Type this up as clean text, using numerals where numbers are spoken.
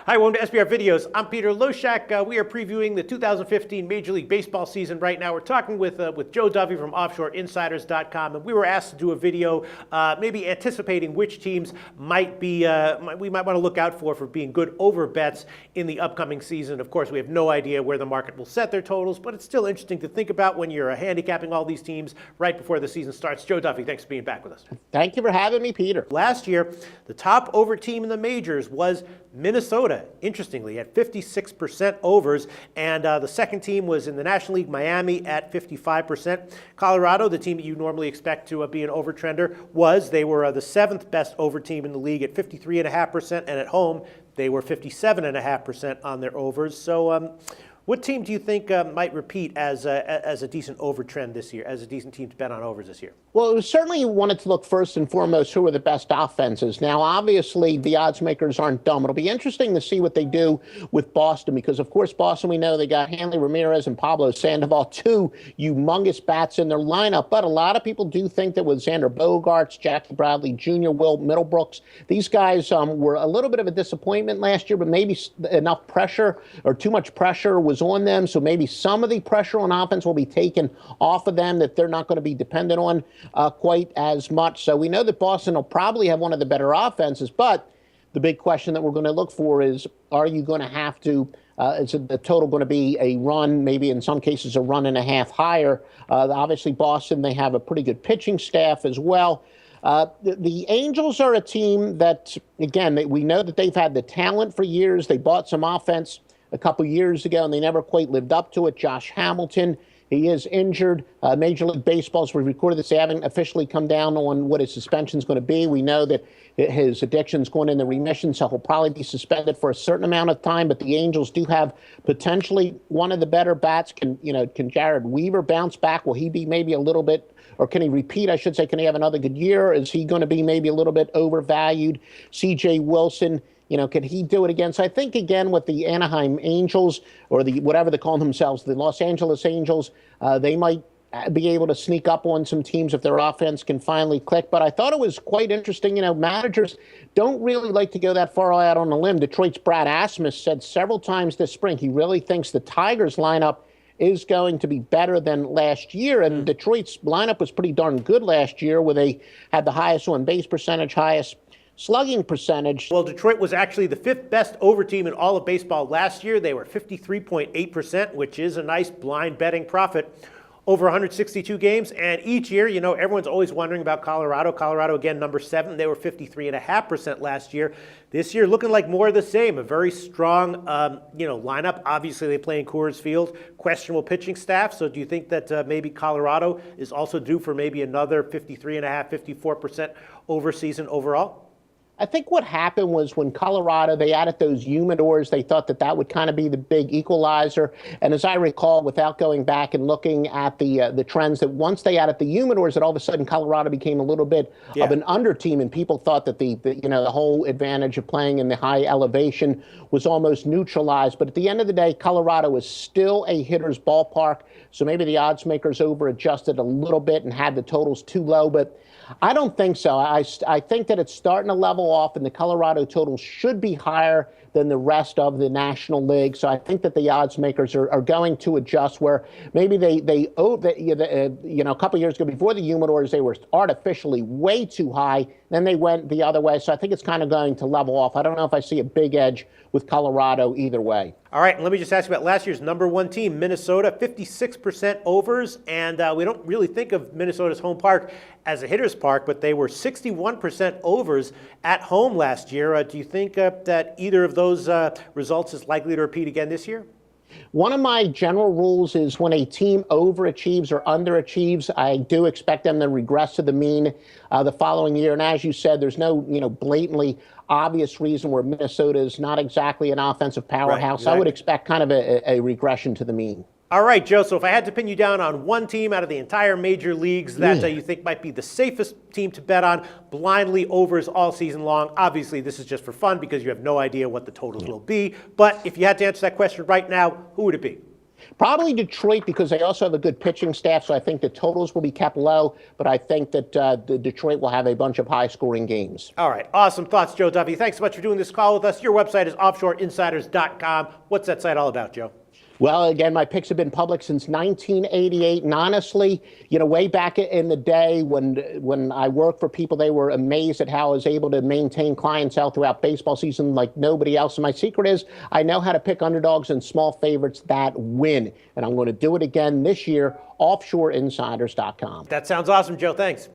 Hi, welcome to SBR Videos. I'm Peter Loshak. We are previewing the 2015 Major League Baseball season right now. We're talking with Joe Duffy from OffshoreInsiders.com, and we were asked to do a video maybe anticipating which teams might be, we might want to look out for being good over bets in the upcoming season. Of course, we have no idea where the market will set their totals, but it's still interesting to think about when you're handicapping all these teams right before the season starts. Joe Duffy, thanks for being back with us. Thank you for having me, Peter. Last year, the top over team in the majors was Minnesota, interestingly, at 56% overs, and the second team was in the National League, Miami, at 55%. Colorado, the team that you normally expect to be an overtrender, they were the seventh best over team in the league at 53.5%, and at home, they were 57.5% on their overs. So what team do you think might repeat as a decent over trend this year, as a decent team to bet on overs this year? Well, it was certainly you wanted to look first and foremost who are the best offenses. Now, obviously, the odds makers aren't dumb. It'll be interesting to see what they do with Boston because, of course, Boston, we know they got Hanley Ramirez and Pablo Sandoval, two humongous bats in their lineup. But a lot of people do think that with Xander Bogaerts, Jackie Bradley Jr., Will Middlebrooks, these guys were a little bit of a disappointment last year, but maybe enough pressure or too much pressure was on them. So maybe some of the pressure on offense will be taken off of them that they're not going to be dependent on quite as much. So we know that Boston will probably have one of the better offenses, but the big question that we're going to look for is, are you going to have to, is the total going to be a run, maybe in some cases a run and a half higher? Obviously, Boston, they have a pretty good pitching staff as well. The Angels are a team that, again, we know that they've had the talent for years. They bought some offense a couple years ago, and they never quite lived up to it. Josh Hamilton, he is injured. Major League Baseball, as we recorded this, they haven't officially come down on what his suspension is going to be. We know that his addiction's going into remission, so he'll probably be suspended for a certain amount of time. But the Angels do have potentially one of the better bats. Can Jared Weaver bounce back? Will he be maybe a little bit, or can he repeat, I should say, can he have another good year? Is he going to be maybe a little bit overvalued? C.J. Wilson, can he do it again? So I think, again, with the Anaheim Angels, or the whatever they call themselves, the Los Angeles Angels, they might be able to sneak up on some teams if their offense can finally click. But I thought it was quite interesting. Managers don't really like to go that far out on a limb. Detroit's Brad Asmus said several times this spring he really thinks the Tigers lineup is going to be better than last year. And Detroit's lineup was pretty darn good last year, where they had the highest on-base percentage, highest slugging percentage. Well, Detroit was actually the fifth best over team in all of baseball last year. They were 53.8%, which is a nice blind betting profit over 162 games. And each year, everyone's always wondering about Colorado. Colorado, again, number 7. They were 53.5% last year. This year, looking like more of the same. A very strong, lineup. Obviously, they play in Coors Field. Questionable pitching staff. So do you think that maybe Colorado is also due for maybe another 53.5%, 54% over season overall? I think what happened was when Colorado, they added those humidors, they thought that would kind of be the big equalizer. And as I recall, without going back and looking at the trends, that once they added the humidors, that all of a sudden Colorado became a little bit of an under team, and people thought that the whole advantage of playing in the high elevation was almost neutralized. But at the end of the day, Colorado is still a hitter's ballpark. So maybe the odds makers over adjusted a little bit and had the totals too low, but I don't think so. I think that it's starting to level off, and the Colorado total should be higher than the rest of the National League. So I think that the odds makers are going to adjust, where maybe a couple years ago before the humidors, they were artificially way too high. Then they went the other way. So I think it's kind of going to level off. I don't know if I see a big edge with Colorado either way. All right, and let me just ask you about last year's number 1 team, Minnesota, 56% overs, and we don't really think of Minnesota's home park as a hitter's park, but they were 61% overs at home last year. Do you think that either of those results is likely to repeat again this year? One of my general rules is when a team overachieves or underachieves, I do expect them to regress to the mean the following year. And as you said, there's no blatantly obvious reason where Minnesota is not exactly an offensive powerhouse. Right, exactly. I would expect kind of a regression to the mean. All right, Joe, so if I had to pin you down on one team out of the entire major leagues that you think might be the safest team to bet on, blindly overs all season long, obviously this is just for fun because you have no idea what the totals will be. But if you had to answer that question right now, who would it be? Probably Detroit because they also have a good pitching staff, so I think the totals will be kept low, but I think that the Detroit will have a bunch of high-scoring games. All right. Awesome thoughts, Joe Duffy. Thanks so much for doing this call with us. Your website is offshoreinsiders.com. What's that site all about, Joe? Well, again, my picks have been public since 1988, and honestly, way back in the day when I worked for people, they were amazed at how I was able to maintain clientele throughout baseball season like nobody else. And my secret is I know how to pick underdogs and small favorites that win, and I'm going to do it again this year, offshoreinsiders.com. That sounds awesome, Joe. Thanks.